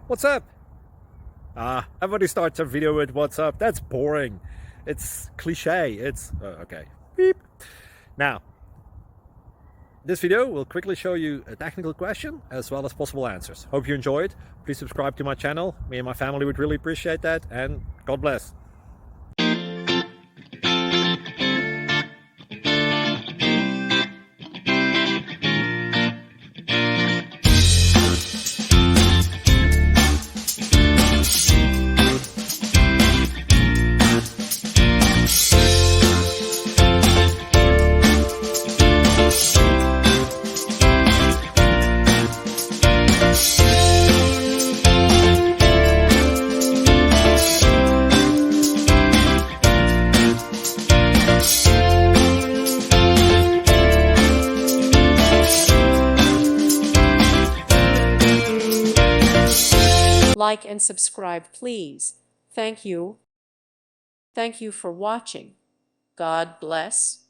What's up? Everybody starts a video with what's up. That's boring. It's cliche. It's okay. Beep. Now, this video will quickly show you a technical question as well as possible answers. Hope you enjoyed. Please subscribe to my channel. Me and my family would really appreciate that, and God bless. Like and subscribe, please. Thank you. Thank you for watching. God bless.